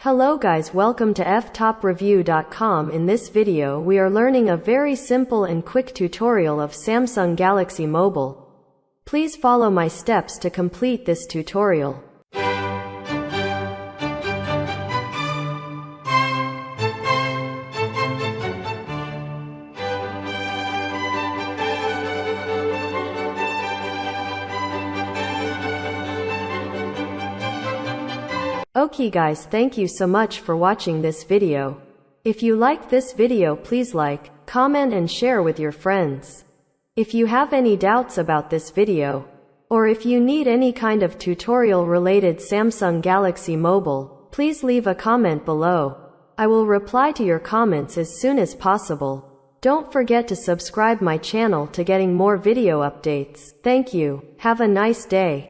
Hello guys, welcome to Ftopreview.com. In this video we are learning a very simple and quick tutorial of Samsung Galaxy Mobile. Please follow my steps to complete this tutorial. Okay guys, thank you so much for watching this video. If you like this video, please like, comment and share with your friends. If you have any doubts about this video, or if you need any kind of tutorial related Samsung Galaxy Mobile, please leave a comment below. I will reply to your comments as soon as possible. Don't forget to subscribe my channel to getting more video updates. Thank you. Have a nice day.